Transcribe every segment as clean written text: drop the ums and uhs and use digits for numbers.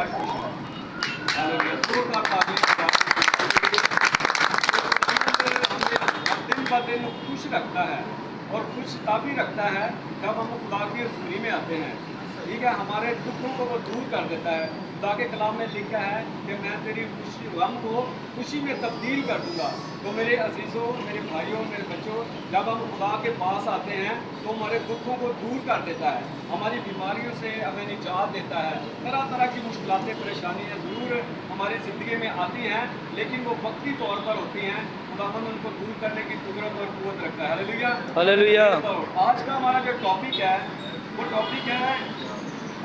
आज खुश है। तो का तारीफ हमें दिन ब दिन खुश रखता है और खुश तभी रखता है जब हम खुदा की हज़ूरी में आते हैं। ठीक है, हमारे दुखों को वो दूर कर देता है। खुदा के कलाम में लिखा है कि मैं तेरी खुशी गम को खुशी में तब्दील कर दूंगा। तो मेरे अजीज़ों, मेरे भाइयों, मेरे बच्चों, जब हम खुदा के पास आते हैं तो हमारे दुखों को दूर कर देता है, हमारी बीमारियों से हमें निजात देता है। तरह तरह की मुश्किलातें, परेशानियाँ ज़रूर हमारी ज़िंदगी में आती हैं, लेकिन वो वक्ती तौर पर होती हैं। खुदावंद उनको दूर करने की कुदरत और कुव्वत रखता है। Hallelujah, hallelujah. आज का हमारा जो टॉपिक है वो टॉपिक है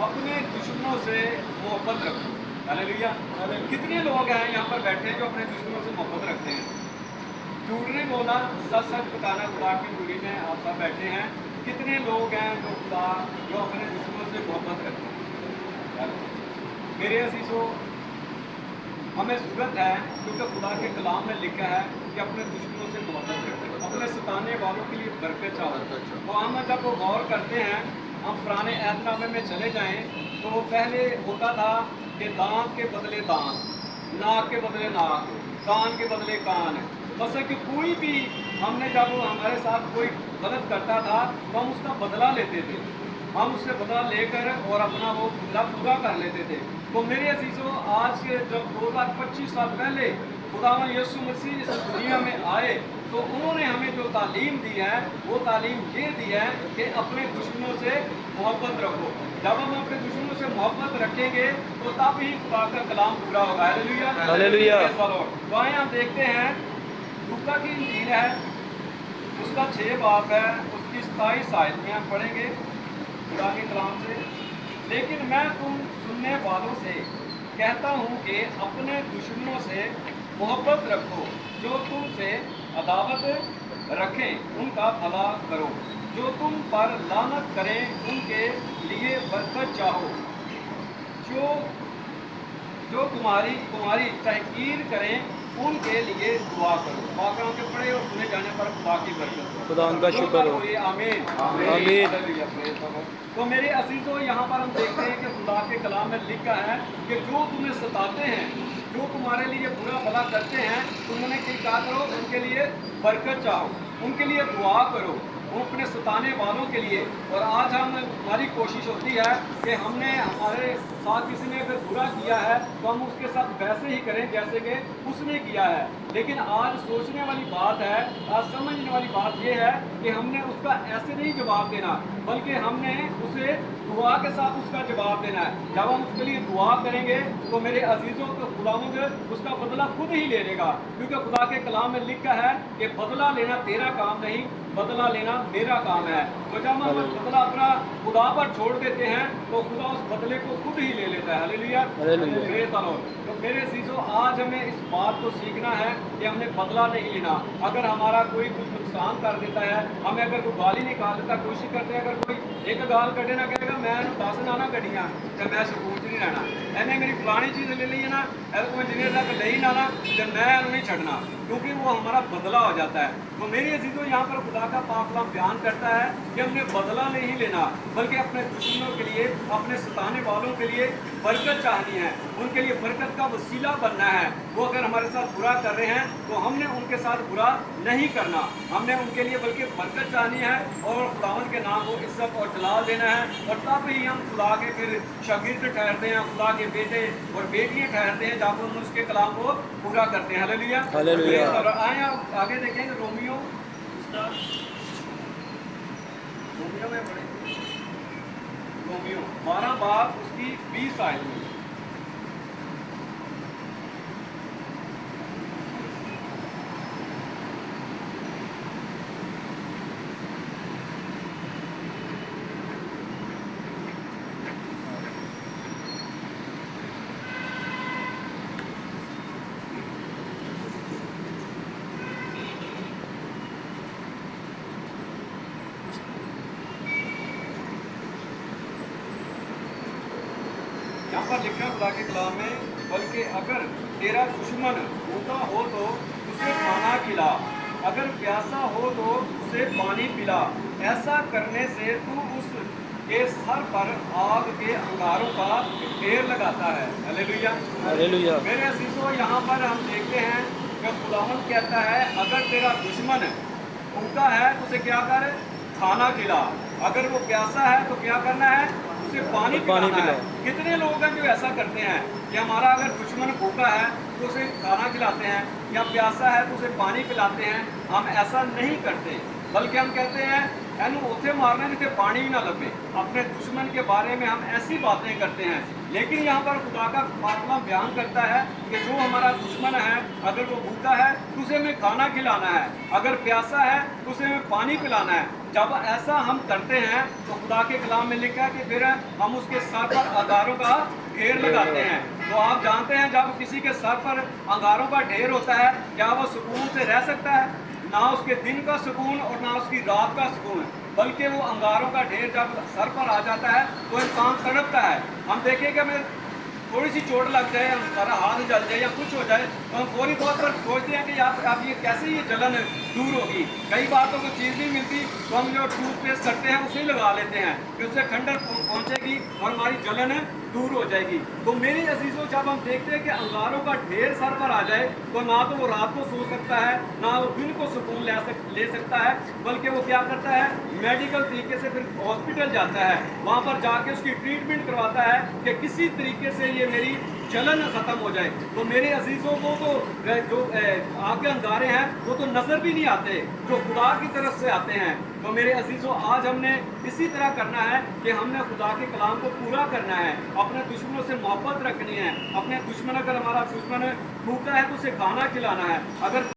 अपने दुश्मनों से मोहब्बत रखो। हालेलुया। कितने लोग हैं यहाँ पर बैठे हैं जो अपने दुश्मनों से मोहब्बत रखते हैं? झूठ नहीं बोलना, सच सच बताना। खुदा की दूरी में आप सब बैठे हैं, कितने लोग हैं जो अपने दुश्मनों से मोहब्बत रखते हैं? मेरे अजीजों, हमें ज़रूरत है, क्योंकि खुदा के कलाम में लिखा है कि अपने दुश्मनों से मोहब्बत रखें, अपने सताने वालों के लिए बरकत चाहो। तो हम जब वो गौर करते हैं, हम पुराने अहदनामे में चले जाएं तो पहले होता था कि दांत के बदले दांत, नाक के बदले नाक, कान के बदले कान। बस कि कोई भी हमने जब हमारे साथ कोई गलत करता था तो हम उसका बदला लेते थे, हम उससे बदला लेकर और अपना वो बदला पूरा कर लेते थे। तो मेरे अजीज़ों, आज के जब 2025 साल पहले खुदावंद यीशु मसीह इस दुनिया में आए तो उन्होंने हमें जो तालीम दी है वो तालीम ये दी है कि अपने दुश्मनों से मोहब्बत रखो। जब हम अपने दुश्मनों से मोहब्बत रखेंगे तो तब ही खुदा का कलाम पूरा होगा। Hallelujah, hallelujah. तो आइए हम देखते हैं, लूका की इंजील है, उसका 6 बाब है, उसकी 27 आयत में हम पढ़ेंगे खुदा के कलाम से। लेकिन मैं तुम सुनने वालों से कहता हूँ कि अपने दुश्मनों से मोहब्बत रखो, जो तुमसे अदावत रखें उनका भला करो, जो तुम पर लानत करें उनके लिए बरकत चाहो, जो तुम्हारी तहकीर करें उनके लिए दुआ करो। वाक़या के पढ़े और सुने जाने पर खुदा की बरकत हो। खुदा उनका शुक्र हो। आमीन, आमीन। तो मेरे अजीज़ों, यहाँ पर हम देखते हैं कि खुदा के कलाम में लिखा है कि जो तुम्हें सताते हैं, जो तुम्हारे लिए बुरा भला करते हैं, तुम उन्हें क्या करो? उनके लिए बरकत चाहो, उनके लिए दुआ करो, वो अपने सताने वालों के लिए। और आज हमारी कोशिश होती है कि हमने हमारे साथ किसी ने अगर बुरा किया है तो हम उसके साथ वैसे ही करें जैसे कि उसने किया है। लेकिन आज सोचने वाली बात है, आज समझने वाली बात यह है कि हमने उसका ऐसे नहीं जवाब देना, बल्कि हमने उसे दुआ के साथ उसका जवाब देना है। जब हम उसके लिए दुआ करेंगे तो मेरे अजीज़ों को खुदावंद उसका बदला खुद ही ले लेगा, क्योंकि खुदा के कलाम में लिखा है कि बदला लेना तेरा काम नहीं, बदला लेना मेरा काम है। तो जब हम बदला अपना खुदा पर छोड़ देते हैं तो खुदा उस बदले को खुद ही ले लेता है। हालेलुया। तो मेरे अजीज़ों, आज हमें इस बात को सीखना है कि हमने बदला नहीं लेना। अगर हमारा कोई कुछ नुकसान कर देता है, हमें अगर कोई गाली निकाल देता, कोशिश करते हैं अगर कोई एक गाल कटे ना कहेगा मैं 10 ना कटियाँ तो मैं सकून नहीं रहना, इन्हें मेरी फलानी चीज़ ले ली है ना, कोई इंजीनियर तक ले ही ना तो मैं नहीं छड़ना, क्योंकि वो हमारा बदला हो जाता है। तो मेरी अजीज़ों, यहाँ पर खुदा का पाक कलाम बयान करता है कि हमने बदला नहीं लेना, बल्कि अपने दुश्मनों के लिए, अपने सताने वालों के लिए बरकत चाहनी है, उनके लिए बरकत का वसीला बनना है। वो अगर हमारे साथ बुरा कर रहे हैं तो हमने उनके साथ बुरा नहीं करना, हमने उनके लिए बल्कि बरकत चाहनी है और खुदावंद के नाम को इज्जत और जलाल देना है। और तब ही हम खुदा के फिर शागिर्द ठहरते हैं, खुदा के बेटे और बेटियां ठहरते हैं, जब हम उसके कलाम को पूरा करते हैं। Hallelujah, hallelujah. और आए आगे देखेंगे रोमियो में पढ़ेंगे, रोमियो 12 बाब उसकी 20 आयत में। यहाँ पर लिखा खुदा के कलाम में, बल्कि अगर तेरा दुश्मन भूखा हो तो उसे खाना खिला, अगर प्यासा हो तो उसे पानी पिला। ऐसा करने से तू उस के सर पर आग के अंगारों का ढेर लगाता है। हालेलुया। हालेलुया। मेरे अजीजों, यहाँ पर हम देखते हैं कि खुदावंद कहता है अगर तेरा दुश्मन भूखा है तो उसे क्या कर, खाना खिला। अगर वो प्यासा है तो क्या करना है, उसे पानी पानी पिलाना है। पिलाओ। कितने लोग हैं जो ऐसा करते हैं कि हमारा अगर दुश्मन भूखा है तो उसे खाना खिलाते हैं, या प्यासा है तो उसे पानी पिलाते हैं। हम ऐसा नहीं करते, बल्कि हम कहते हैं एनू उथे मारने जिसे पानी भी ना लगे। अपने दुश्मन के बारे में हम ऐसी बातें करते हैं, लेकिन यहाँ पर खुदा का पाकलाम बयान करता है कि जो हमारा दुश्मन है, अगर वो भूखा है तो उसे हमें खाना खिलाना है, अगर प्यासा है तो उसे हमें पानी पिलाना है। जब ऐसा हम करते हैं तो खुदा के कलाम में लिखा है कि फिर हम उसके सर पर अंगारों का ढेर लगाते हैं। तो आप जानते हैं जब किसी के सर पर अंगारों का ढेर होता है, क्या वो सुकून से रह सकता है? ना उसके दिन का सुकून और ना उसकी रात का सुकून, बल्कि वो अंगारों का ढेर जब सर पर आ जाता है तो इंसान तड़पता है। हम देखें कि हमें थोड़ी सी चोट लग जाए, हमारा हाथ जल जाए या कुछ हो जाए तो हम फौरी तौर पर सोचते हैं कि यार अब ये कैसे ये जलन दूर होगी। कई बार तो कोई चीज़ नहीं मिलती तो हम जो टूथपेस्ट करते हैं उसे ही लगा लेते हैं कि उससे ठंडक पहुंचेगी और हमारी जलन दूर हो जाएगी। तो मेरे अजीजों, जब हम देखते हैं कि अंगारों का ढेर सर पर आ जाए तो ना तो वो रात को सो सकता है, ना वो दिन को सुकून ले सकता है, बल्कि वो क्या करता है, मेडिकल तरीके से फिर हॉस्पिटल जाता है, वहाँ पर जाके उसकी ट्रीटमेंट करवाता है कि किसी तरीके से ये मेरी जलन खत्म हो जाए। तो मेरे अजीजों को तो जो आग के अंगारे हैं वो तो नजर भी नहीं आते, जो खुदा की तरफ से आते हैं। तो मेरे अजीजों, आज हमने इसी तरह करना है कि हमने खुदा के कलाम को पूरा करना है, अपने दुश्मनों से मोहब्बत रखनी है। अपने दुश्मन, अगर हमारा दुश्मन भूखा है तो उसे खाना खिलाना है, अगर